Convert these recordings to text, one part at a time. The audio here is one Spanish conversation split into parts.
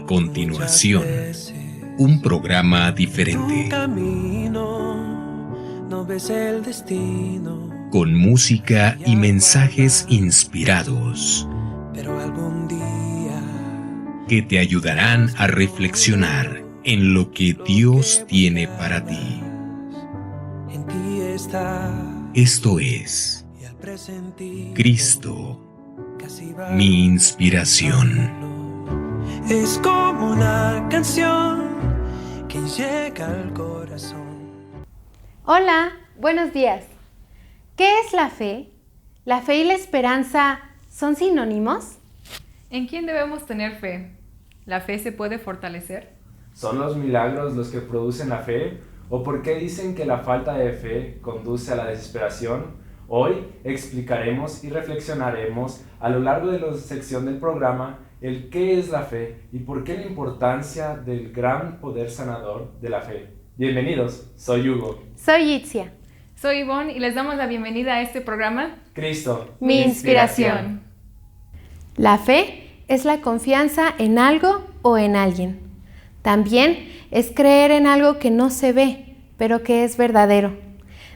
continuación, un programa diferente, con música y mensajes inspirados, que te ayudarán a reflexionar en lo que Dios tiene para ti. Esto es Cristo, mi inspiración. Es como una canción que llega al corazón. Hola, buenos días. ¿Qué es la fe? ¿La fe y la esperanza son sinónimos? ¿En quién debemos tener fe? ¿La fe se puede fortalecer? ¿Son los milagros los que producen la fe? ¿O por qué dicen que la falta de fe conduce a la desesperación? Hoy explicaremos y reflexionaremos a lo largo de la sección del programa el qué es la fe y por qué la importancia del gran poder sanador de la fe. Bienvenidos, soy Hugo. Soy Itzia. Soy Ivonne y les damos la bienvenida a este programa Cristo, mi inspiración. La fe es la confianza en algo o en alguien. También es creer en algo que no se ve, pero que es verdadero.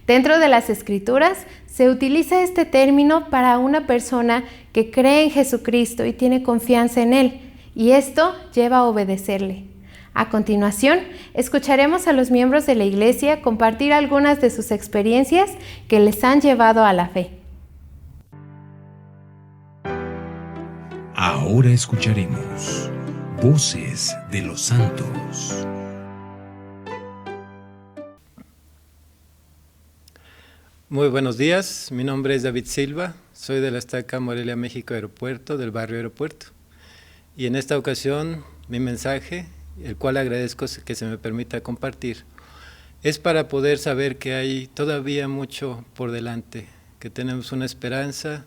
Dentro de las Escrituras se utiliza este término para una persona que cree en Jesucristo y tiene confianza en Él, y esto lleva a obedecerle. A continuación, escucharemos a los miembros de la Iglesia compartir algunas de sus experiencias que les han llevado a la fe. Ahora escucharemos Voces de los Santos. Muy buenos días, mi nombre es David Silva, soy de la Estaca Morelia, México Aeropuerto, del barrio Aeropuerto. Y en esta ocasión mi mensaje, el cual agradezco que se me permita compartir, es para poder saber que hay todavía mucho por delante, que tenemos una esperanza,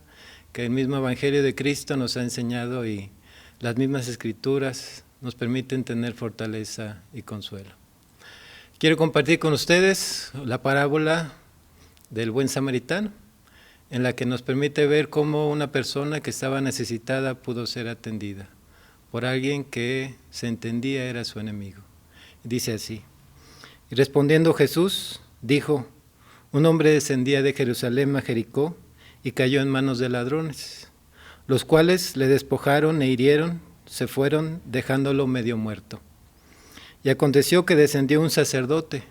que el mismo Evangelio de Cristo nos ha enseñado y las mismas Escrituras nos permiten tener fortaleza y consuelo. Quiero compartir con ustedes la parábola del buen samaritano, en la que nos permite ver cómo una persona que estaba necesitada pudo ser atendida por alguien que se entendía era su enemigo. Dice así: y respondiendo Jesús, dijo: un hombre descendía de Jerusalén a Jericó y cayó en manos de ladrones, los cuales le despojaron e hirieron, se fueron dejándolo medio muerto. Y aconteció que descendió un sacerdote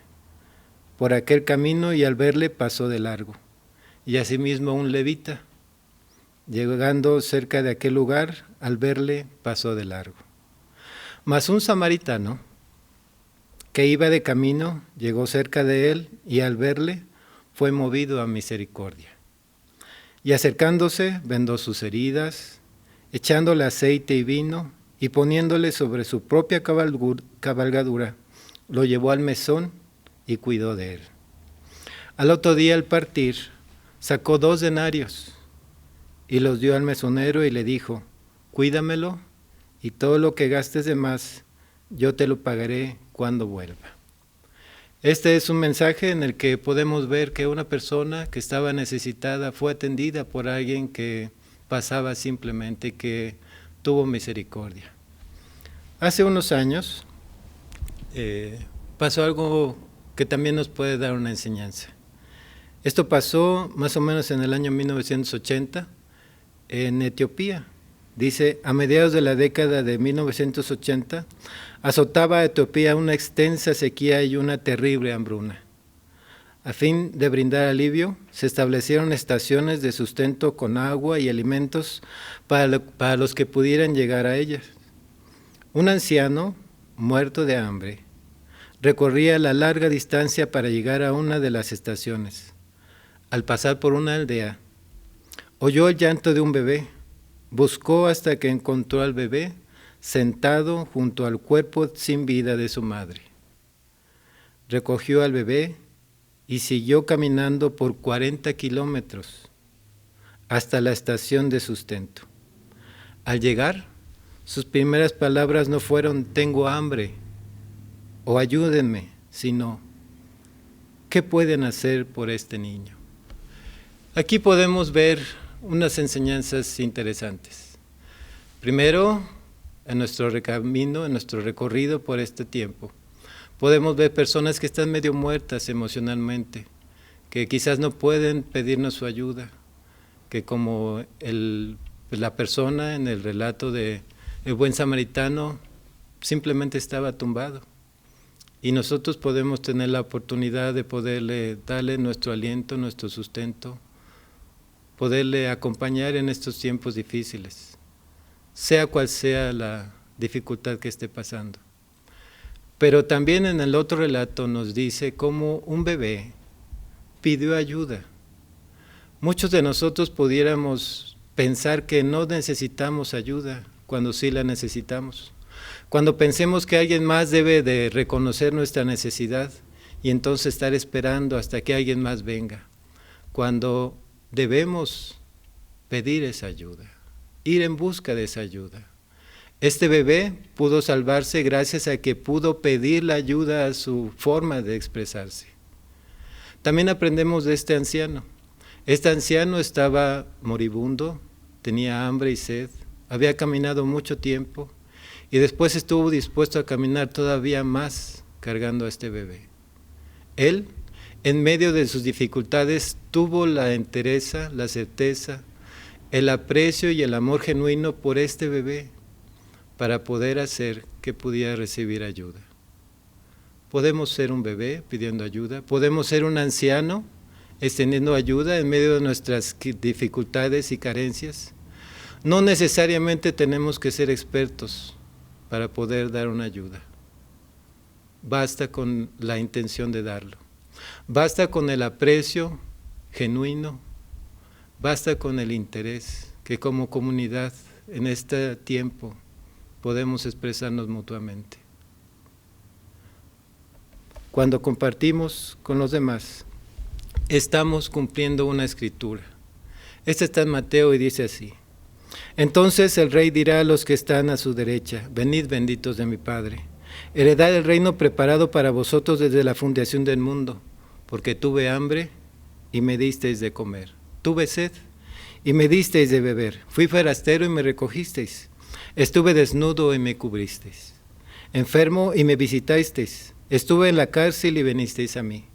por aquel camino y al verle pasó de largo, y asimismo un levita, llegando cerca de aquel lugar, al verle pasó de largo. Mas un samaritano que iba de camino llegó cerca de él y al verle fue movido a misericordia. Y acercándose vendó sus heridas, echándole aceite y vino y poniéndole sobre su propia cabalgadura, lo llevó al mesón y cuidó de él. Al otro día al partir, sacó 2 denarios y los dio al mesonero y le dijo: cuídamelo y todo lo que gastes de más, yo te lo pagaré cuando vuelva. Este es un mensaje en el que podemos ver que una persona que estaba necesitada fue atendida por alguien que pasaba simplemente, que tuvo misericordia. Hace unos años pasó algo que también nos puede dar una enseñanza. Esto pasó más o menos en el año 1980 en Etiopía. Dice, a mediados de la década de 1980, azotaba a Etiopía una extensa sequía y una terrible hambruna. A fin de brindar alivio, se establecieron estaciones de sustento con agua y alimentos para los que pudieran llegar a ellas. Un anciano, muerto de hambre, recorría la larga distancia para llegar a una de las estaciones. Al pasar por una aldea, oyó el llanto de un bebé. Buscó hasta que encontró al bebé sentado junto al cuerpo sin vida de su madre. Recogió al bebé y siguió caminando por 40 kilómetros hasta la estación de sustento. Al llegar, sus primeras palabras no fueron «tengo hambre» o «ayúdenme», sino «¿qué pueden hacer por este niño?». Aquí podemos ver unas enseñanzas interesantes. Primero, en nuestro camino, en nuestro recorrido por este tiempo. Podemos ver personas que están medio muertas emocionalmente, que quizás no pueden pedirnos su ayuda, que como la persona en el relato de el buen samaritano simplemente estaba tumbado. Y nosotros podemos tener la oportunidad de poderle darle nuestro aliento, nuestro sustento, poderle acompañar en estos tiempos difíciles, sea cual sea la dificultad que esté pasando. Pero también en el otro relato nos dice cómo un bebé pidió ayuda. Muchos de nosotros pudiéramos pensar que no necesitamos ayuda cuando sí la necesitamos. Cuando pensemos que alguien más debe de reconocer nuestra necesidad y entonces estar esperando hasta que alguien más venga. Cuando debemos pedir esa ayuda, ir en busca de esa ayuda. Este bebé pudo salvarse gracias a que pudo pedir la ayuda a su forma de expresarse. También aprendemos de este anciano. Este anciano estaba moribundo, tenía hambre y sed, había caminado mucho tiempo y después estuvo dispuesto a caminar todavía más cargando a este bebé. Él, en medio de sus dificultades, tuvo la entereza, la certeza, el aprecio y el amor genuino por este bebé para poder hacer que pudiera recibir ayuda. Podemos ser un bebé pidiendo ayuda, podemos ser un anciano extendiendo ayuda en medio de nuestras dificultades y carencias. No necesariamente tenemos que ser expertos para poder dar una ayuda. Basta con la intención de darlo. Basta con el aprecio genuino. Basta con el interés que como comunidad en este tiempo podemos expresarnos mutuamente. Cuando compartimos con los demás, estamos cumpliendo una escritura. Esta está en Mateo y dice así: entonces el rey dirá a los que están a su derecha: venid benditos de mi Padre, heredad el reino preparado para vosotros desde la fundación del mundo, porque tuve hambre y me disteis de comer, tuve sed y me disteis de beber, fui forastero y me recogisteis, estuve desnudo y me cubristeis, enfermo y me visitasteis, estuve en la cárcel y venisteis a mí.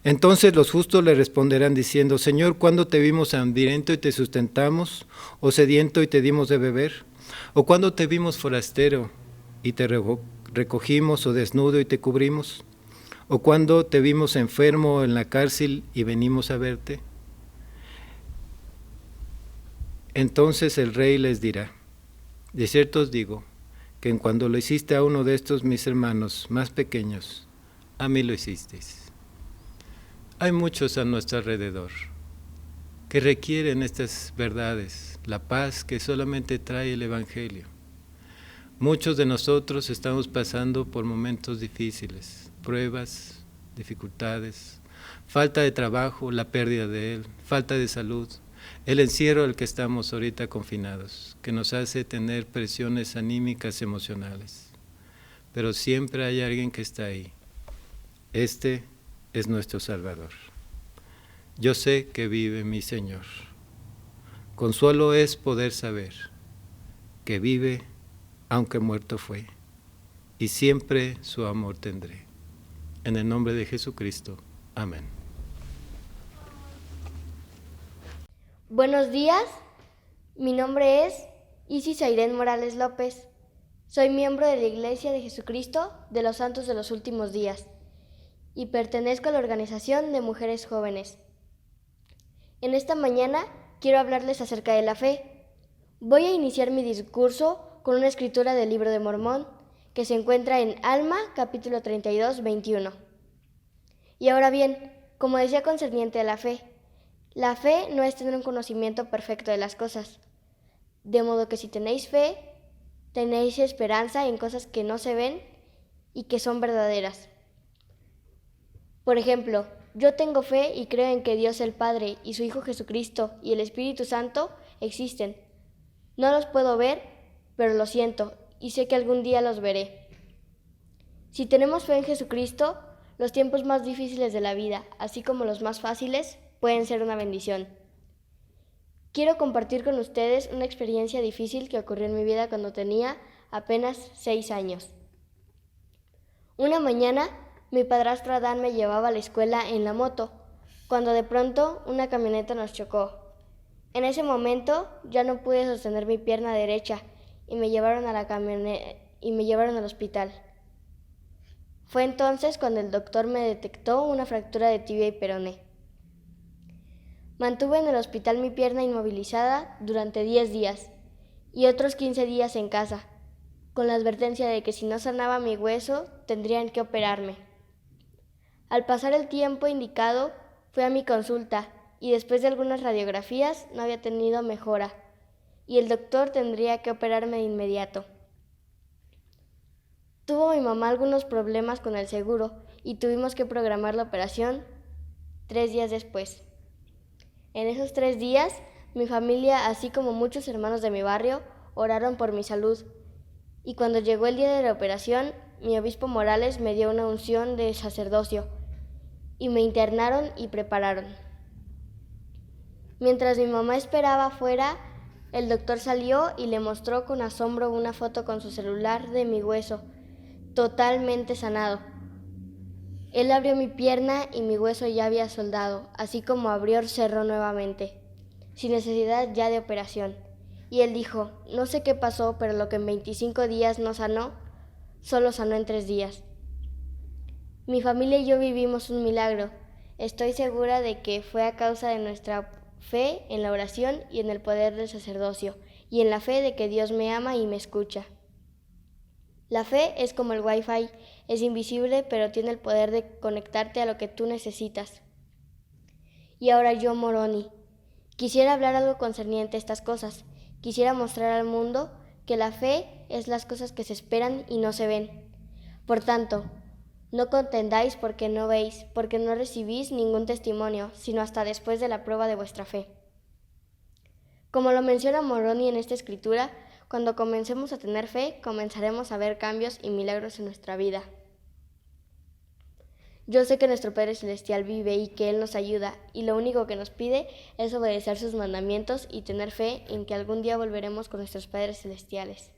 Entonces los justos le responderán diciendo: Señor, ¿cuándo te vimos hambriento y te sustentamos, o sediento y te dimos de beber? ¿O cuándo te vimos forastero y te recogimos, o desnudo y te cubrimos? ¿O cuándo te vimos enfermo en la cárcel y venimos a verte? Entonces el rey les dirá: de cierto os digo, que en cuando lo hiciste a uno de estos mis hermanos más pequeños, a mí lo hicisteis. Hay muchos a nuestro alrededor que requieren estas verdades, la paz que solamente trae el Evangelio. Muchos de nosotros estamos pasando por momentos difíciles, pruebas, dificultades, falta de trabajo, la pérdida de él, falta de salud, el encierro al que estamos ahorita confinados, que nos hace tener presiones anímicas, emocionales. Pero siempre hay alguien que está ahí. Este es nuestro Salvador. Yo sé que vive mi Señor. Consuelo es poder saber que vive aunque muerto fue, y siempre su amor tendré. En el nombre de Jesucristo. Amén. Buenos días, mi nombre es Isis Airén Morales López. Soy miembro de la Iglesia de Jesucristo de los Santos de los Últimos Días y pertenezco a la Organización de Mujeres Jóvenes. En esta mañana quiero hablarles acerca de la fe. Voy a iniciar mi discurso con una escritura del Libro de Mormón que se encuentra en Alma, capítulo 32, 21. Y ahora bien, como decía concerniente a la fe no es tener un conocimiento perfecto de las cosas. De modo que si tenéis fe, tenéis esperanza en cosas que no se ven y que son verdaderas. Por ejemplo, yo tengo fe y creo en que Dios el Padre y su Hijo Jesucristo y el Espíritu Santo existen. No los puedo ver, pero lo siento y sé que algún día los veré. Si tenemos fe en Jesucristo, los tiempos más difíciles de la vida, así como los más fáciles, pueden ser una bendición. Quiero compartir con ustedes una experiencia difícil que ocurrió en mi vida cuando tenía apenas 6 años. Una mañana, mi padrastro Adán me llevaba a la escuela en la moto, cuando de pronto una camioneta nos chocó. En ese momento ya no pude sostener mi pierna derecha y me llevaron al hospital. Fue entonces cuando el doctor me detectó una fractura de tibia y peroné. Mantuve en el hospital mi pierna inmovilizada durante 10 días y otros 15 días en casa, con la advertencia de que si no sanaba mi hueso, tendrían que operarme. Al pasar el tiempo indicado, fui a mi consulta y después de algunas radiografías no había tenido mejora y el doctor tendría que operarme de inmediato. Tuvo mi mamá algunos problemas con el seguro y tuvimos que programar la operación 3 días después. En esos 3 días, mi familia, así como muchos hermanos de mi barrio, oraron por mi salud. Y cuando llegó el día de la operación, mi obispo Morales me dio una unción de sacerdocio y me internaron y prepararon. Mientras mi mamá esperaba afuera, el doctor salió y le mostró con asombro una foto con su celular de mi hueso, totalmente sanado. Él abrió mi pierna y mi hueso ya había soldado, así como abrió cerró nuevamente, sin necesidad ya de operación. Y él dijo, no sé qué pasó, pero lo que en 25 días no sanó, solo sanó en 3 días. Mi familia y yo vivimos un milagro. Estoy segura de que fue a causa de nuestra fe en la oración y en el poder del sacerdocio, y en la fe de que Dios me ama y me escucha. La fe es como el Wi-Fi, es invisible, pero tiene el poder de conectarte a lo que tú necesitas. Y ahora yo, Moroni, quisiera hablar algo concerniente a estas cosas. Quisiera mostrar al mundo que la fe es las cosas que se esperan y no se ven. Por tanto, no contendáis porque no veis, porque no recibís ningún testimonio, sino hasta después de la prueba de vuestra fe. Como lo menciona Moroni en esta escritura, cuando comencemos a tener fe, comenzaremos a ver cambios y milagros en nuestra vida. Yo sé que nuestro Padre Celestial vive y que Él nos ayuda, y lo único que nos pide es obedecer sus mandamientos y tener fe en que algún día volveremos con nuestros Padres Celestiales.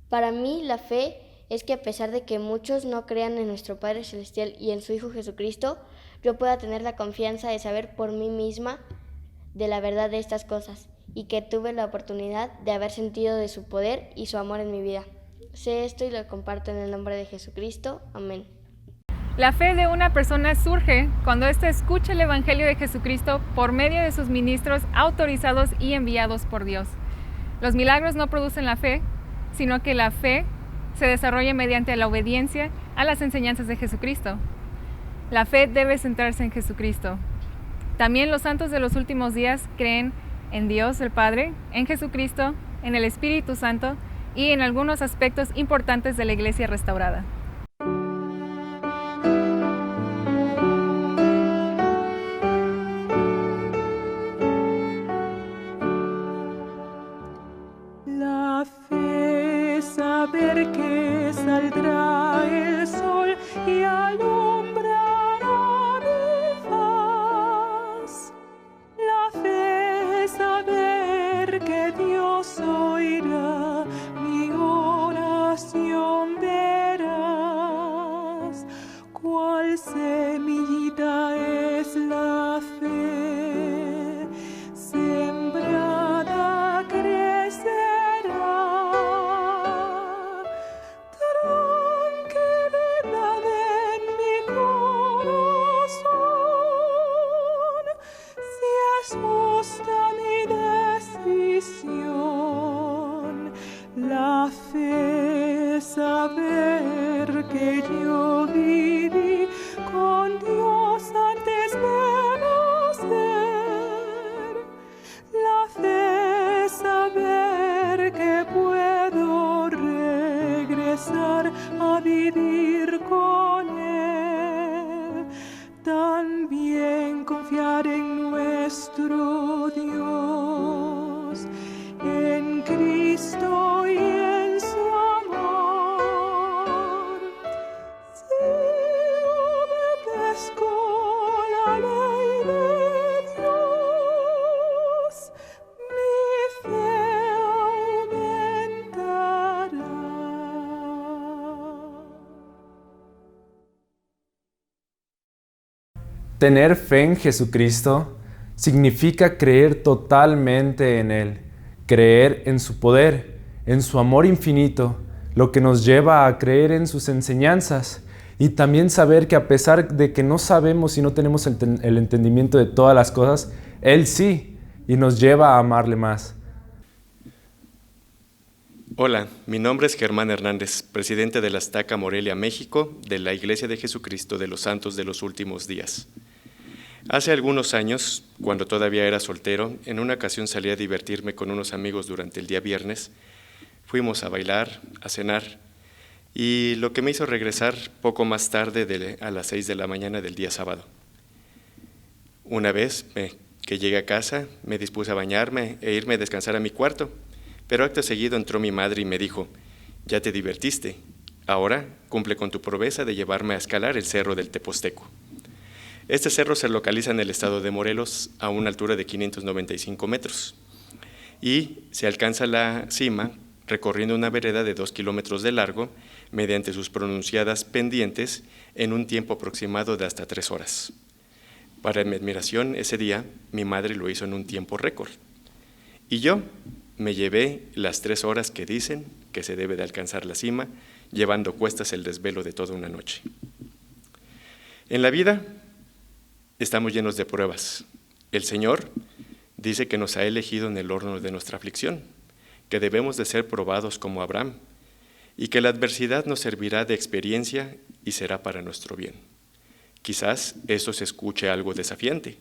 Para mí, la fe es que a pesar de que muchos no crean en nuestro Padre Celestial y en su Hijo Jesucristo, yo pueda tener la confianza de saber por mí misma de la verdad de estas cosas, y que tuve la oportunidad de haber sentido de su poder y su amor en mi vida. Sé esto y lo comparto en el nombre de Jesucristo. Amén. La fe de una persona surge cuando ésta escucha el Evangelio de Jesucristo por medio de sus ministros autorizados y enviados por Dios. Los milagros no producen la fe, sino que la fe se desarrolla mediante la obediencia a las enseñanzas de Jesucristo. La fe debe centrarse en Jesucristo. También los santos de los últimos días creen en Dios el Padre, en Jesucristo, en el Espíritu Santo y en algunos aspectos importantes de la Iglesia restaurada. La fe es saber que saldrá el sol y alumbrará mi faz. La fe es saber que Dios oirá mi oración, verás cuál semillita es la fe, sembrada crecerá. Tranquilidad en mi corazón, si es justa mi decisión. La fe es saber que yo viví con Dios antes de nacer. La fe es saber que puedo regresar a vivir con Él. También confiar en nuestro Dios, en Cristo y en su amor. Sí. Tener fe en Jesucristo significa creer totalmente en Él, creer en su poder, en su amor infinito, lo que nos lleva a creer en sus enseñanzas y también saber que a pesar de que no sabemos y no tenemos el entendimiento de todas las cosas, Él sí, y nos lleva a amarle más. Hola, mi nombre es Germán Hernández, presidente de la Azteca Morelia, México, de la Iglesia de Jesucristo de los Santos de los Últimos Días. Hace algunos años, cuando todavía era soltero, en una ocasión salí a divertirme con unos amigos durante el día viernes. Fuimos a bailar, a cenar, y lo que me hizo regresar poco más tarde a las 6 de la mañana del día sábado. Una vez que llegué a casa, me dispuse a bañarme e irme a descansar a mi cuarto, pero acto seguido entró mi madre y me dijo: «Ya te divertiste, ahora cumple con tu promesa de llevarme a escalar el cerro del Teposteco». Este cerro se localiza en el estado de Morelos a una altura de 595 metros y se alcanza la cima recorriendo una vereda de 2 kilómetros de largo mediante sus pronunciadas pendientes en un tiempo aproximado de hasta 3 horas. Para mi admiración, ese día mi madre lo hizo en un tiempo récord y yo me llevé las 3 horas que dicen que se debe de alcanzar la cima, llevando cuestas el desvelo de toda una noche. En la vida estamos llenos de pruebas. El Señor dice que nos ha elegido en el horno de nuestra aflicción, que debemos de ser probados como Abraham y que la adversidad nos servirá de experiencia y será para nuestro bien. Quizás eso se escuche algo desafiante.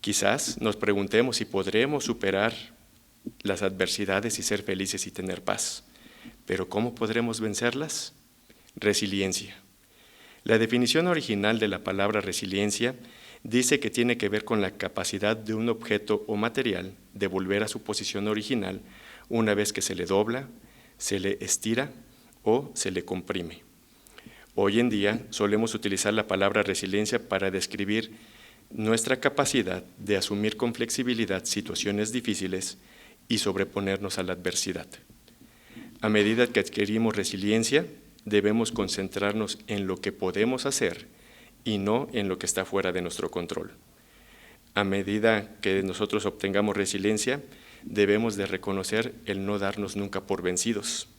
Quizás nos preguntemos si podremos superar las adversidades y ser felices y tener paz. ¿Pero cómo podremos vencerlas? Resiliencia. La definición original de la palabra resiliencia dice que tiene que ver con la capacidad de un objeto o material de volver a su posición original una vez que se le dobla, se le estira o se le comprime. Hoy en día solemos utilizar la palabra resiliencia para describir nuestra capacidad de asumir con flexibilidad situaciones difíciles y sobreponernos a la adversidad. A medida que adquirimos resiliencia, debemos concentrarnos en lo que podemos hacer y no en lo que está fuera de nuestro control. A medida que nosotros obtengamos resiliencia, debemos de reconocer el no darnos nunca por vencidos.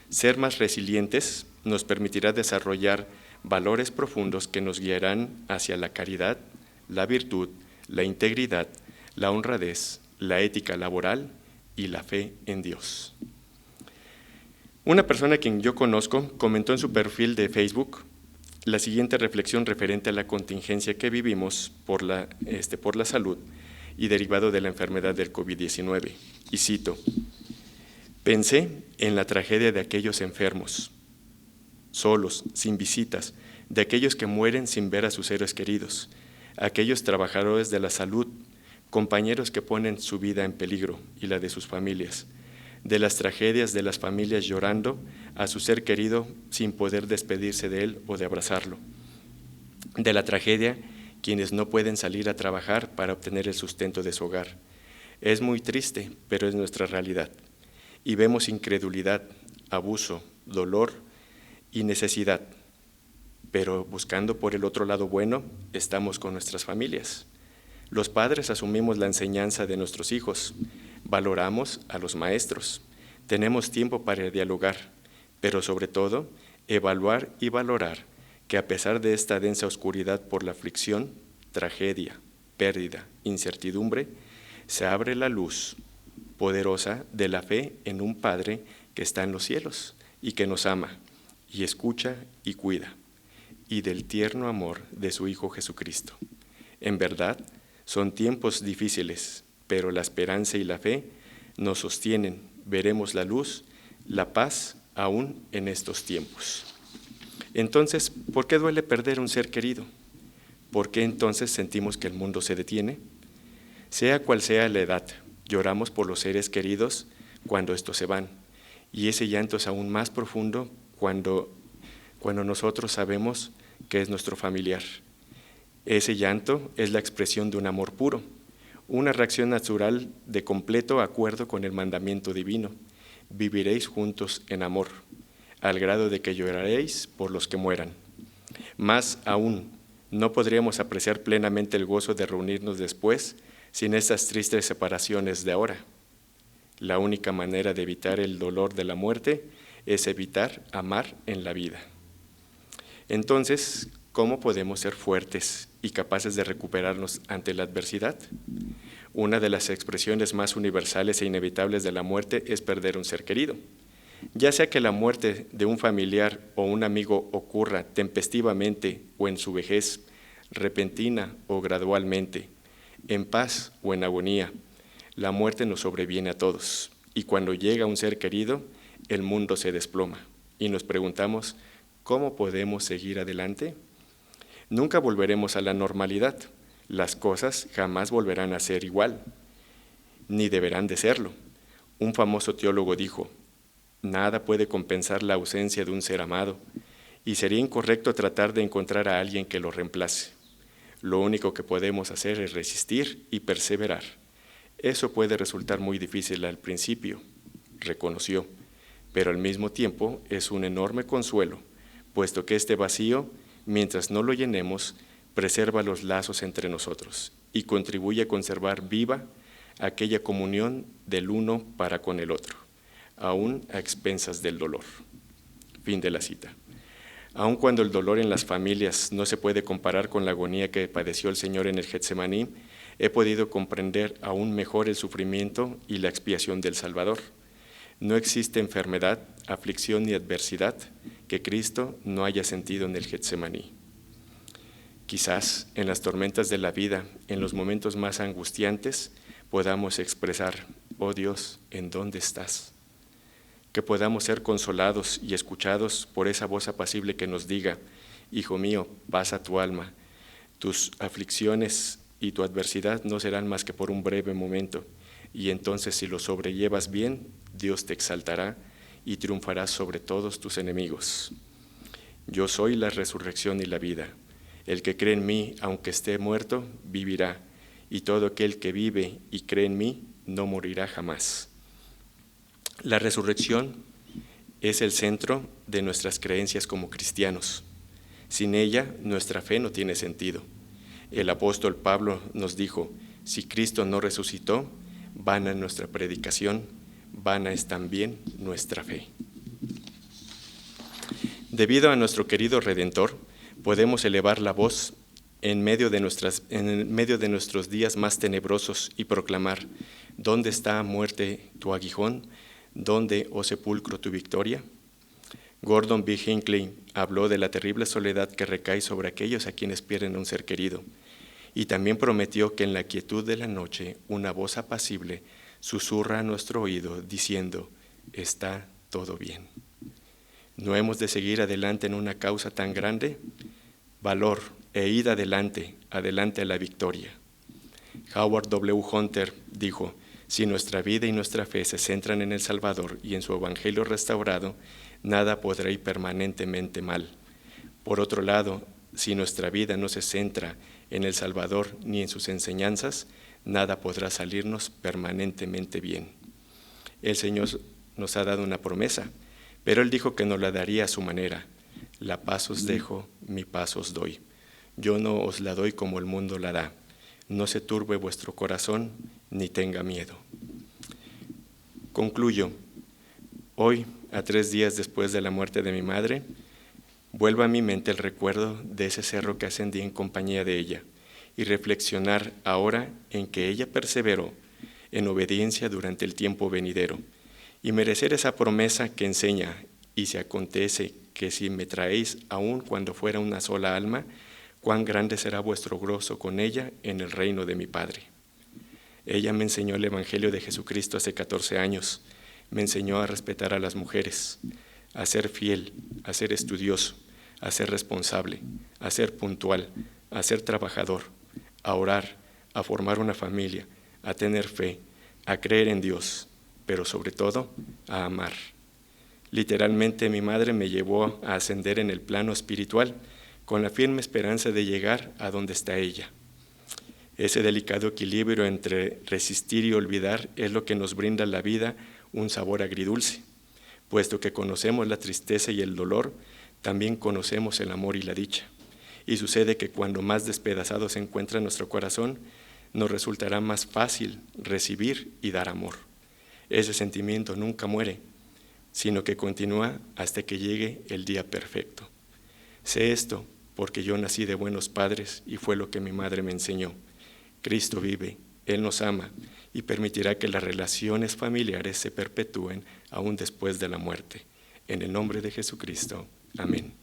Ser más resilientes nos permitirá desarrollar valores profundos que nos guiarán hacia la caridad, la virtud, la integridad, la honradez, la ética laboral y la fe en Dios. Una persona a quien yo conozco comentó en su perfil de Facebook la siguiente reflexión referente a la contingencia que vivimos por la salud y derivado de la enfermedad del COVID-19. Y cito: «Pensé en la tragedia de aquellos enfermos, solos, sin visitas, de aquellos que mueren sin ver a sus seres queridos, aquellos trabajadores de la salud, compañeros que ponen su vida en peligro y la de sus familias, de las tragedias de las familias llorando a su ser querido sin poder despedirse de él o de abrazarlo, de la tragedia quienes no pueden salir a trabajar para obtener el sustento de su hogar. Es muy triste, pero es nuestra realidad. Y vemos incredulidad, abuso, dolor y necesidad. Pero buscando por el otro lado bueno, estamos con nuestras familias. Los padres asumimos la enseñanza de nuestros hijos, valoramos a los maestros, tenemos tiempo para dialogar, pero sobre todo, evaluar y valorar que a pesar de esta densa oscuridad por la aflicción, tragedia, pérdida, incertidumbre, se abre la luz poderosa de la fe en un Padre que está en los cielos y que nos ama y escucha y cuida, y del tierno amor de su Hijo Jesucristo. En verdad, son tiempos difíciles, pero la esperanza y la fe nos sostienen. Veremos la luz, la paz aún en estos tiempos. Entonces, ¿por qué duele perder un ser querido? ¿Por qué entonces sentimos que el mundo se detiene? Sea cual sea la edad, lloramos por los seres queridos cuando estos se van, y ese llanto es aún más profundo cuando nosotros sabemos que es nuestro familiar. Ese llanto es la expresión de un amor puro, una reacción natural de completo acuerdo con el mandamiento divino. Viviréis juntos en amor, al grado de que lloraréis por los que mueran. Más aún, No podríamos apreciar plenamente el gozo de reunirnos después sin estas tristes separaciones de ahora. La única manera de evitar el dolor de la muerte es evitar amar en la vida. Entonces, ¿cómo podemos ser fuertes y capaces de recuperarnos ante la adversidad? Una de las expresiones más universales e inevitables de la muerte es perder un ser querido. Ya sea que la muerte de un familiar o un amigo ocurra tempestivamente o en su vejez, repentina o gradualmente, en paz o en agonía, la muerte nos sobreviene a todos. Y cuando llega un ser querido, el mundo se desploma y nos preguntamos, ¿cómo podemos seguir adelante? Nunca volveremos a la normalidad. Las cosas jamás volverán a ser igual, ni deberán de serlo. Un famoso teólogo dijo, nada puede compensar la ausencia de un ser amado, y sería incorrecto tratar de encontrar a alguien que lo reemplace. Lo único que podemos hacer es resistir y perseverar. Eso puede resultar muy difícil al principio, reconoció, pero al mismo tiempo es un enorme consuelo, puesto que este vacío, mientras no lo llenemos, preserva los lazos entre nosotros y contribuye a conservar viva aquella comunión del uno para con el otro, aún a expensas del dolor. Fin de la cita. Aun cuando el dolor en las familias no se puede comparar con la agonía que padeció el Señor en el Getsemaní, he podido comprender aún mejor el sufrimiento y la expiación del Salvador. No existe enfermedad, aflicción ni adversidad que Cristo no haya sentido en el Getsemaní. Quizás en las tormentas de la vida, en los momentos más angustiantes, podamos expresar, oh Dios, ¿en dónde estás? Que podamos ser consolados y escuchados por esa voz apacible que nos diga, hijo mío, pasa tu alma, tus aflicciones y tu adversidad no serán más que por un breve momento, y entonces si lo sobrellevas bien, Dios te exaltará y triunfarás sobre todos tus enemigos. Yo soy la resurrección y la vida. El que cree en mí, aunque esté muerto, vivirá, y todo aquel que vive y cree en mí, no morirá jamás. La resurrección es el centro de nuestras creencias como cristianos. Sin ella, nuestra fe no tiene sentido. El apóstol Pablo nos dijo, si Cristo no resucitó, vana es nuestra predicación, vana es también nuestra fe. Debido a nuestro querido Redentor, podemos elevar la voz en medio de nuestros días más tenebrosos y proclamar, ¿dónde está, muerte, tu aguijón? ¿Dónde, oh sepulcro, tu victoria? Gordon B. Hinckley habló de la terrible soledad que recae sobre aquellos a quienes pierden un ser querido, y también prometió que en la quietud de la noche una voz apacible susurra a nuestro oído diciendo, está todo bien. ¿No hemos de seguir adelante en una causa tan grande? Valor e id adelante, adelante a la victoria. Howard W. Hunter dijo, si nuestra vida y nuestra fe se centran en el Salvador y en su Evangelio restaurado, nada podrá ir permanentemente mal. Por otro lado, si nuestra vida no se centra en el Salvador ni en sus enseñanzas, nada podrá salirnos permanentemente bien. El Señor nos ha dado una promesa, pero Él dijo que nos la daría a su manera. La paz os dejo, mi paz os doy. Yo no os la doy como el mundo la da. No se turbe vuestro corazón, ni tenga miedo. Concluyo. Hoy, a 3 días después de la muerte de mi madre, vuelve a mi mente el recuerdo de ese cerro que ascendí en compañía de ella y reflexionar ahora en que ella perseveró en obediencia durante el tiempo venidero y merecer esa promesa que enseña, y si acontece que si me traéis aún cuando fuera una sola alma, cuán grande será vuestro gozo con ella en el reino de mi Padre. Ella me enseñó el Evangelio de Jesucristo hace 14 años, me enseñó a respetar a las mujeres, a ser fiel, a ser estudioso, a ser responsable, a ser puntual, a ser trabajador, a orar, a formar una familia, a tener fe, a creer en Dios, pero sobre todo a amar. Literalmente mi madre me llevó a ascender en el plano espiritual con la firme esperanza de llegar a donde está ella. Ese delicado equilibrio entre resistir y olvidar es lo que nos brinda la vida un sabor agridulce. Puesto que conocemos la tristeza y el dolor, también conocemos el amor y la dicha. Y sucede que cuando más despedazado se encuentra nuestro corazón, nos resultará más fácil recibir y dar amor. Ese sentimiento nunca muere, sino que continúa hasta que llegue el día perfecto. Sé esto porque yo nací de buenos padres y fue lo que mi madre me enseñó. Cristo vive, Él nos ama y permitirá que las relaciones familiares se perpetúen aún después de la muerte. En el nombre de Jesucristo. Amén.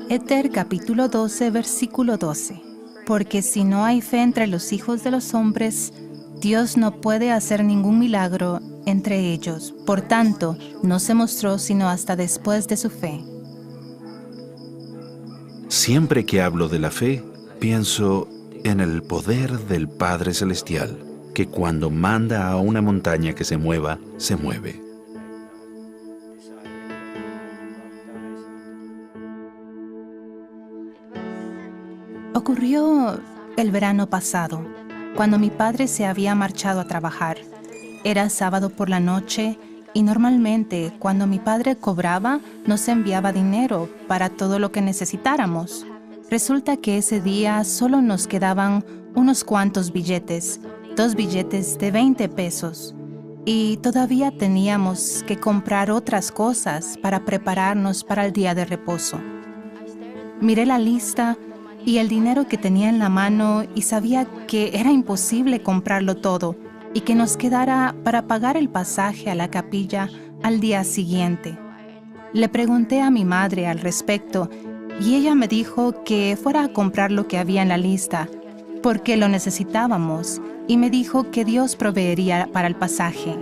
Éter capítulo 12, versículo 12. Porque si no hay fe entre los hijos de los hombres, Dios no puede hacer ningún milagro entre ellos. Por tanto, no se mostró sino hasta después de su fe. Siempre que hablo de la fe, pienso en el poder del Padre Celestial, que cuando manda a una montaña que se mueva, se mueve. Ocurrió el verano pasado, cuando mi padre se había marchado a trabajar. Era sábado por la noche y normalmente cuando mi padre cobraba nos enviaba dinero para todo lo que necesitáramos. Resulta que ese día solo nos quedaban unos cuantos billetes, 2 billetes de 20 pesos. Y todavía teníamos que comprar otras cosas para prepararnos para el día de reposo. Miré la lista y el dinero que tenía en la mano y sabía que era imposible comprarlo todo y que nos quedara para pagar el pasaje a la capilla al día siguiente. Le pregunté a mi madre al respecto y ella me dijo que fuera a comprar lo que había en la lista porque lo necesitábamos y me dijo que Dios proveería para el pasaje.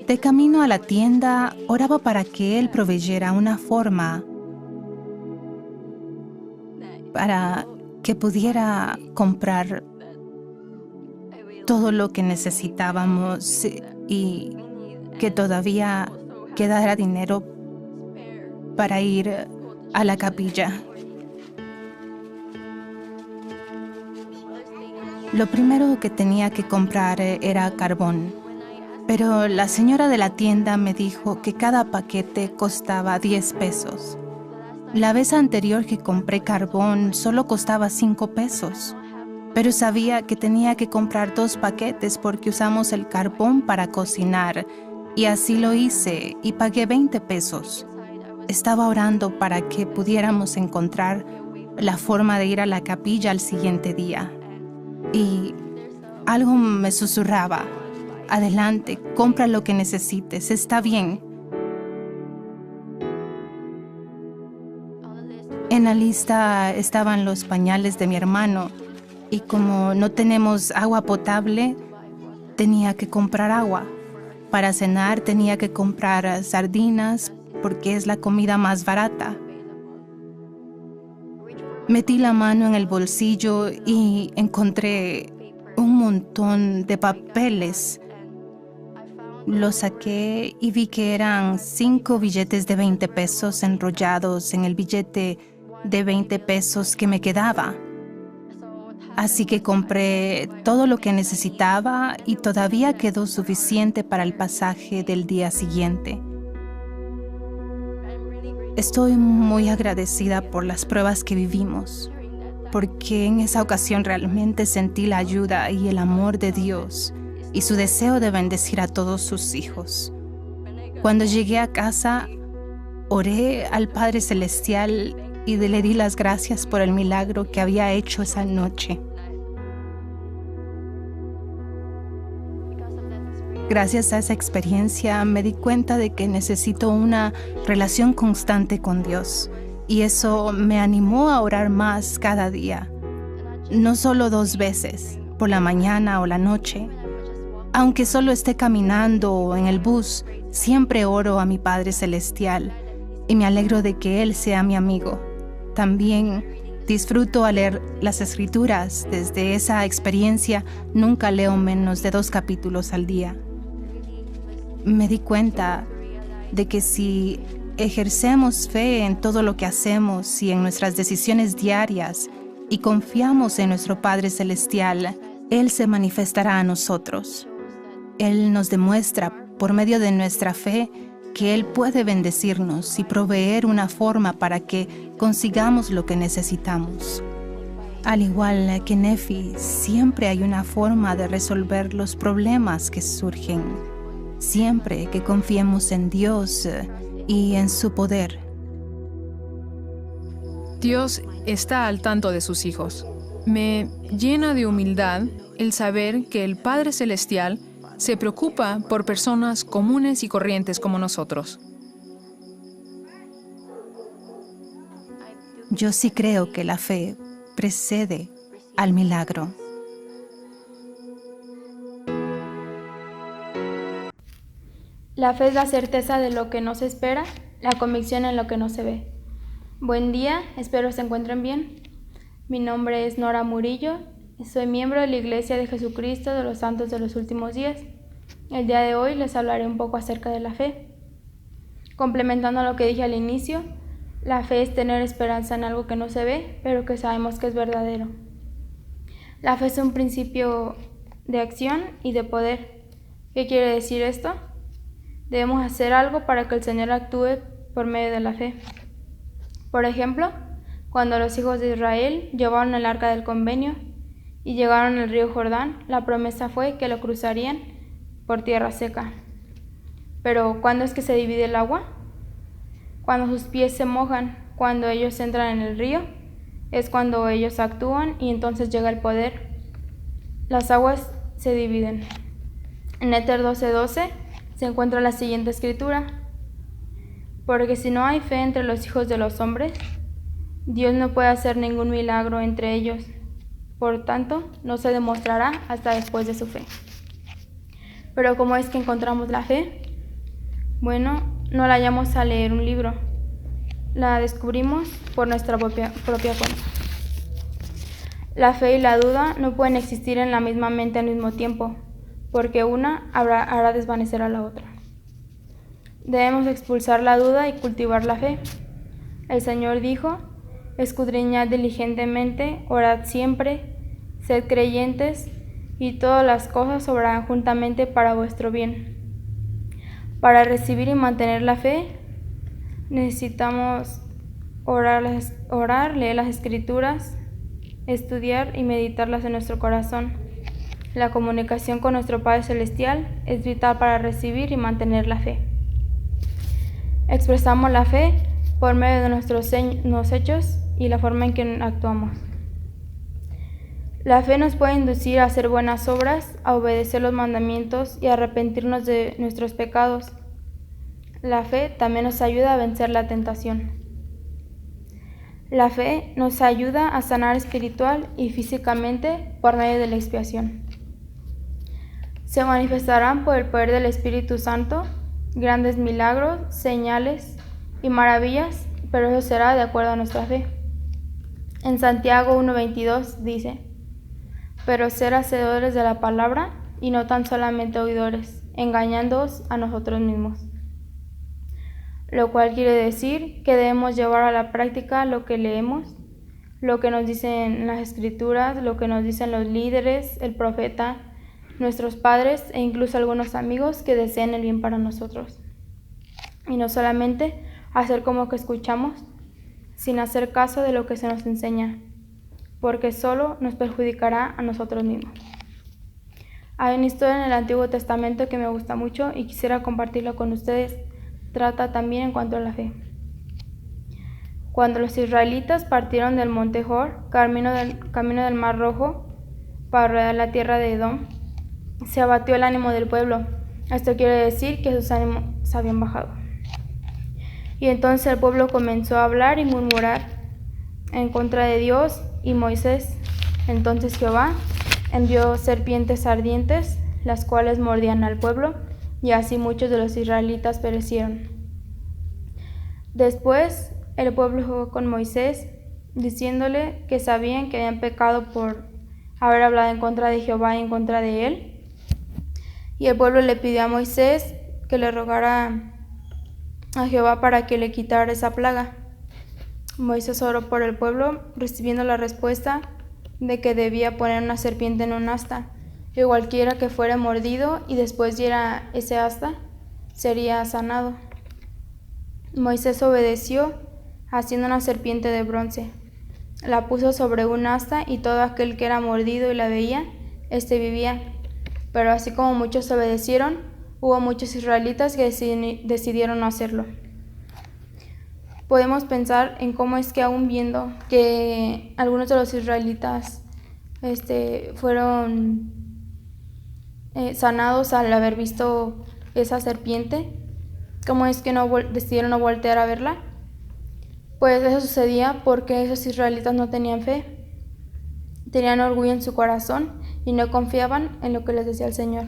De camino a la tienda, oraba para que Él proveyera una forma para que pudiera comprar todo lo que necesitábamos y que todavía quedara dinero para ir a la capilla. Lo primero que tenía que comprar era carbón. Pero la señora de la tienda me dijo que cada paquete costaba 10 pesos. La vez anterior que compré carbón solo costaba 5 pesos. Pero sabía que tenía que comprar 2 paquetes porque usamos el carbón para cocinar. Y así lo hice y pagué 20 pesos. Estaba orando para que pudiéramos encontrar la forma de ir a la capilla al siguiente día. Y algo me susurraba. Adelante, compra lo que necesites, está bien. En la lista estaban los pañales de mi hermano y como no tenemos agua potable, tenía que comprar agua. Para cenar tenía que comprar sardinas porque es la comida más barata. Metí la mano en el bolsillo y encontré un montón de papeles. Lo saqué y vi que eran 5 billetes de 20 pesos enrollados en el billete de 20 pesos que me quedaba. Así que compré todo lo que necesitaba y todavía quedó suficiente para el pasaje del día siguiente. Estoy muy agradecida por las pruebas que vivimos, porque en esa ocasión realmente sentí la ayuda y el amor de Dios y su deseo de bendecir a todos sus hijos. Cuando llegué a casa, oré al Padre Celestial y le di las gracias por el milagro que había hecho esa noche. Gracias a esa experiencia me di cuenta de que necesito una relación constante con Dios y eso me animó a orar más cada día. No solo 2 veces, por la mañana o la noche. Aunque solo esté caminando o en el bus, siempre oro a mi Padre Celestial y me alegro de que Él sea mi amigo. También disfruto al leer las Escrituras. Desde esa experiencia nunca leo menos de 2 capítulos al día. Me di cuenta de que si ejercemos fe en todo lo que hacemos y en nuestras decisiones diarias y confiamos en nuestro Padre Celestial, Él se manifestará a nosotros. Él nos demuestra, por medio de nuestra fe, que Él puede bendecirnos y proveer una forma para que consigamos lo que necesitamos. Al igual que Nefi, siempre hay una forma de resolver los problemas que surgen, siempre que confiemos en Dios y en su poder. Dios está al tanto de sus hijos. Me llena de humildad el saber que el Padre Celestial se preocupa por personas comunes y corrientes como nosotros. Yo sí creo que la fe precede al milagro. La fe es la certeza de lo que no se espera, la convicción en lo que no se ve. Buen día, espero se encuentren bien. Mi nombre es Nora Murillo y soy miembro de la Iglesia de Jesucristo de los Santos de los Últimos Días. El día de hoy les hablaré un poco acerca de la fe. Complementando lo que dije al inicio, la fe es tener esperanza en algo que no se ve, pero que sabemos que es verdadero. La fe es un principio de acción y de poder. ¿Qué quiere decir esto? Debemos hacer algo para que el Señor actúe por medio de la fe. Por ejemplo, cuando los hijos de Israel llevaron el arca del convenio y llegaron al río Jordán, la promesa fue que lo cruzarían por tierra seca. Pero ¿cuándo es que se divide el agua? Cuando sus pies se mojan, cuando ellos entran en el río, es cuando ellos actúan y entonces llega el poder. Las aguas se dividen. En Éter 12:12 se encuentra la siguiente escritura: porque si no hay fe entre los hijos de los hombres, Dios no puede hacer ningún milagro entre ellos. Por tanto, no se demostrará hasta después de su fe. Pero ¿cómo es que encontramos la fe? Bueno, no la hallamos al leer un libro. La descubrimos por nuestra propia cuenta. La fe y la duda no pueden existir en la misma mente al mismo tiempo, porque una hará desvanecer a la otra. Debemos expulsar la duda y cultivar la fe. El Señor dijo: escudriñad diligentemente, orad siempre, sed creyentes, y todas las cosas obrarán juntamente para vuestro bien. Para recibir y mantener la fe, necesitamos orar, leer las Escrituras, estudiar y meditarlas en nuestro corazón. La comunicación con nuestro Padre Celestial es vital para recibir y mantener la fe. Expresamos la fe por medio de nuestros hechos y la forma en que actuamos. La fe nos puede inducir a hacer buenas obras, a obedecer los mandamientos y a arrepentirnos de nuestros pecados. La fe también nos ayuda a vencer la tentación. La fe nos ayuda a sanar espiritual y físicamente por medio de la expiación. Se manifestarán por el poder del Espíritu Santo grandes milagros, señales y maravillas, pero eso será de acuerdo a nuestra fe. En Santiago 1:22 dice: pero ser hacedores de la palabra y no tan solamente oidores, engañándoos a nosotros mismos. Lo cual quiere decir que debemos llevar a la práctica lo que leemos, lo que nos dicen las Escrituras, lo que nos dicen los líderes, el profeta, nuestros padres e incluso algunos amigos que desean el bien para nosotros. Y no solamente hacer como que escuchamos, sin hacer caso de lo que se nos enseña, porque solo nos perjudicará a nosotros mismos. Hay una historia en el Antiguo Testamento que me gusta mucho y quisiera compartirlo con ustedes. Trata también en cuanto a la fe. Cuando los israelitas partieron del monte Hor, camino del Mar Rojo, para rodear la tierra de Edom, se abatió el ánimo del pueblo. Esto quiere decir que sus ánimos se habían bajado. Y entonces el pueblo comenzó a hablar y murmurar en contra de Dios y Moisés. Entonces Jehová envió serpientes ardientes, las cuales mordían al pueblo, y así muchos de los israelitas perecieron. Después el pueblo jugó con Moisés, diciéndole que sabían que habían pecado por haber hablado en contra de Jehová y en contra de él. Y el pueblo le pidió a Moisés que le rogara a Jehová para que le quitara esa plaga. Moisés oró por el pueblo, recibiendo la respuesta de que debía poner una serpiente en un asta, y cualquiera que fuera mordido y después diera ese asta, sería sanado. Moisés obedeció, haciendo una serpiente de bronce. La puso sobre un asta y todo aquel que era mordido y la veía, vivía. Pero así como muchos obedecieron, hubo muchos israelitas que decidieron no hacerlo. Podemos pensar en cómo es que aún viendo que algunos de los israelitas fueron sanados al haber visto esa serpiente, cómo es que decidieron no voltear a verla. Pues eso sucedía porque esos israelitas no tenían fe, tenían orgullo en su corazón y no confiaban en lo que les decía el Señor.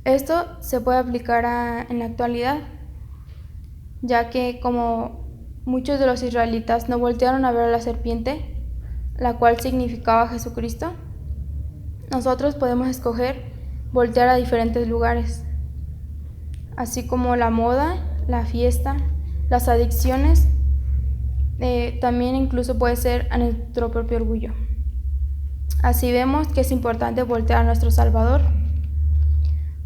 Esto se puede aplicar en la actualidad, ya que como muchos de los israelitas no voltearon a ver a la serpiente, la cual significaba Jesucristo, nosotros podemos escoger voltear a diferentes lugares, así como la moda, la fiesta, las adicciones, también incluso puede ser a nuestro propio orgullo. Así vemos que es importante voltear a nuestro Salvador.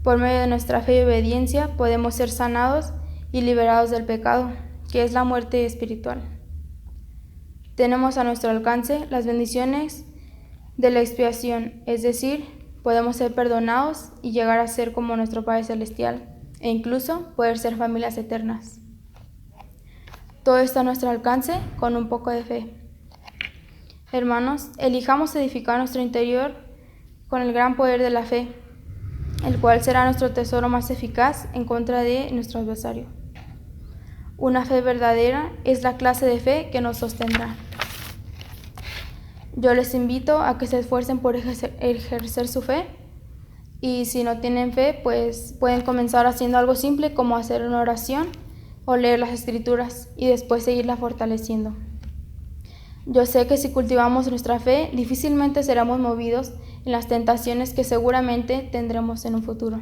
Por medio de nuestra fe y obediencia podemos ser sanados y liberados del pecado, que es la muerte espiritual. Tenemos a nuestro alcance las bendiciones de la expiación, es decir, podemos ser perdonados y llegar a ser como nuestro Padre Celestial, e incluso poder ser familias eternas. Todo está a nuestro alcance con un poco de fe. Hermanos, elijamos edificar nuestro interior con el gran poder de la fe, el cual será nuestro tesoro más eficaz en contra de nuestro adversario. Una fe verdadera es la clase de fe que nos sostendrá. Yo les invito a que se esfuercen por ejercer su fe, y si no tienen fe, pues pueden comenzar haciendo algo simple como hacer una oración o leer las Escrituras y después seguirla fortaleciendo. Yo sé que si cultivamos nuestra fe, difícilmente seremos movidos en las tentaciones que seguramente tendremos en un futuro.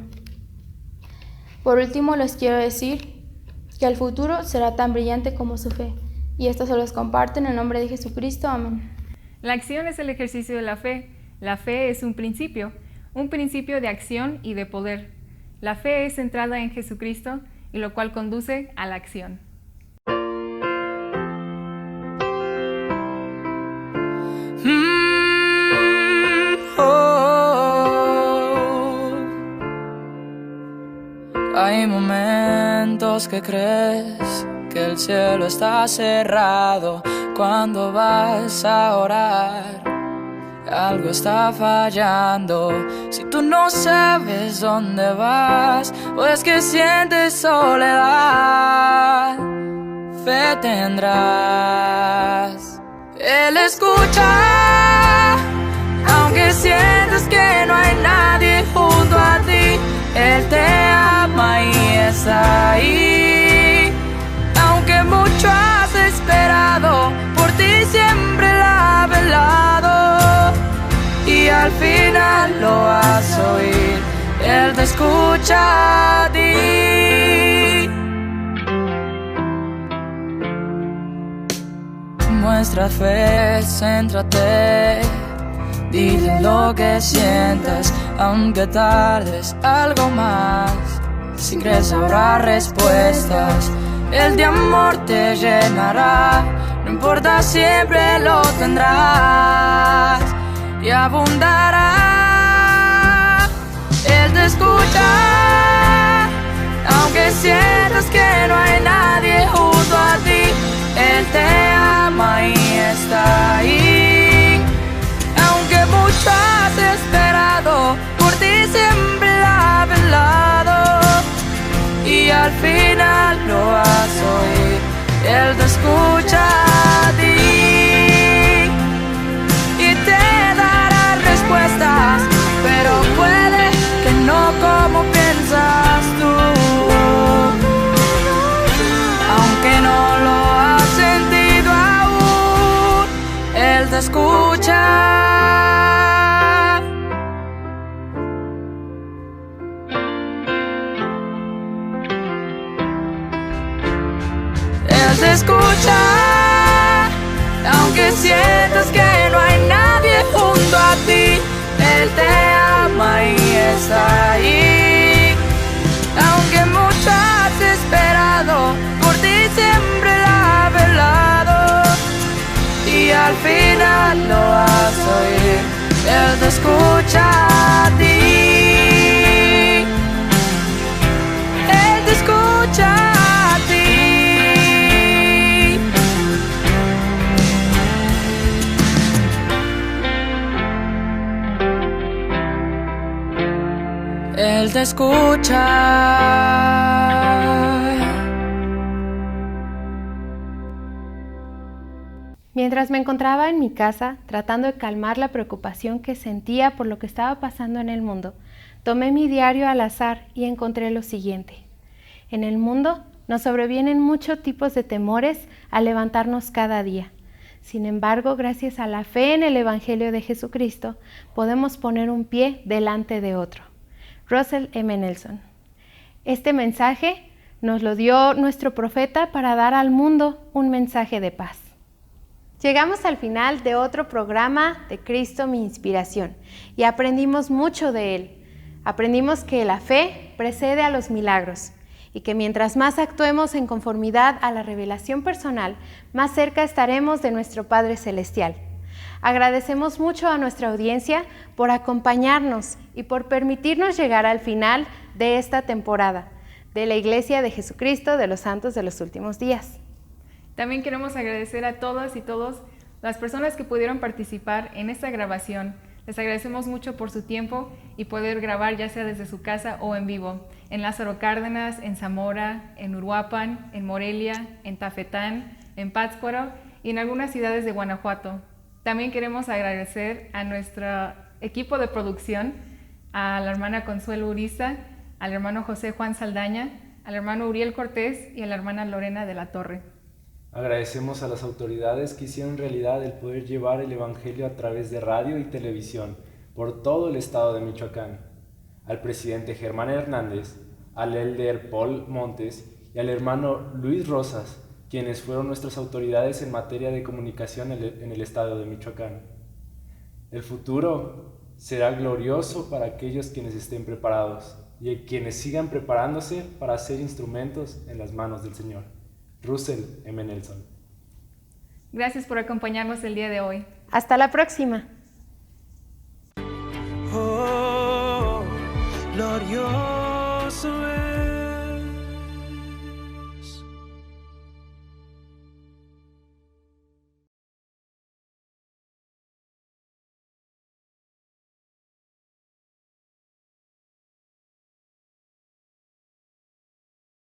Por último, les quiero decir que el futuro será tan brillante como su fe, y esto se los comparto en el nombre de Jesucristo. Amén. La acción es el ejercicio de la fe. La fe es un principio de acción y de poder. La fe es centrada en Jesucristo, y lo cual conduce a la acción. Hay momentos que crees que el cielo está cerrado cuando vas a orar. Algo está fallando si tú no sabes dónde vas, o es que sientes soledad. Fe tendrás, Él escucha, aunque sientes que no hay nadie junto a ti. Él te ama y está ahí, aunque mucho has esperado, por ti siempre la ha velado, y al final lo vas a oír. Él te escucha a ti. Muestra fe, céntrate, dile lo que sientas, aunque tardes algo más. Si crees habrá respuestas, Él de amor te llenará. No importa, siempre lo tendrás y abundará. Él te escucha, aunque sientas que no hay nadie junto a ti. Él te ama y está ahí, aunque mucho has esperado, por ti siempre la ha velado, y al final lo vas a oír. Él te escucha a ti y te dará respuestas, pero puede que no como piensas tú. Aunque no lo has sentido aún, Él te escucha. Él te escucha, aunque sientas que no hay al final lo vas a oír. Él te escucha a ti. Él te escucha a ti. Él te escucha. Mientras me encontraba en mi casa, tratando de calmar la preocupación que sentía por lo que estaba pasando en el mundo, tomé mi diario al azar y encontré lo siguiente. En el mundo nos sobrevienen muchos tipos de temores al levantarnos cada día. Sin embargo, gracias a la fe en el Evangelio de Jesucristo, podemos poner un pie delante de otro. Russell M. Nelson. Este mensaje nos lo dio nuestro profeta para dar al mundo un mensaje de paz. Llegamos al final de otro programa de Cristo mi inspiración y aprendimos mucho de él. Aprendimos que la fe precede a los milagros y que mientras más actuemos en conformidad a la revelación personal, más cerca estaremos de nuestro Padre Celestial. Agradecemos mucho a nuestra audiencia por acompañarnos y por permitirnos llegar al final de esta temporada de la Iglesia de Jesucristo de los Santos de los Últimos Días. También queremos agradecer a todas y todos las personas que pudieron participar en esta grabación. Les agradecemos mucho por su tiempo y poder grabar ya sea desde su casa o en vivo, en Lázaro Cárdenas, en Zamora, en Uruapan, en Morelia, en Tafetán, en Pátzcuaro y en algunas ciudades de Guanajuato. También queremos agradecer a nuestro equipo de producción, a la hermana Consuelo Uriza, al hermano José Juan Saldaña, al hermano Uriel Cortés y a la hermana Lorena de la Torre. Agradecemos a las autoridades que hicieron realidad el poder llevar el Evangelio a través de radio y televisión por todo el estado de Michoacán, al presidente Germán Hernández, al elder Paul Montes y al hermano Luis Rosas, quienes fueron nuestras autoridades en materia de comunicación en el estado de Michoacán. El futuro será glorioso para aquellos quienes estén preparados y quienes sigan preparándose para ser instrumentos en las manos del Señor. Russell M. Nelson. Gracias por acompañarnos el día de hoy. Hasta la próxima.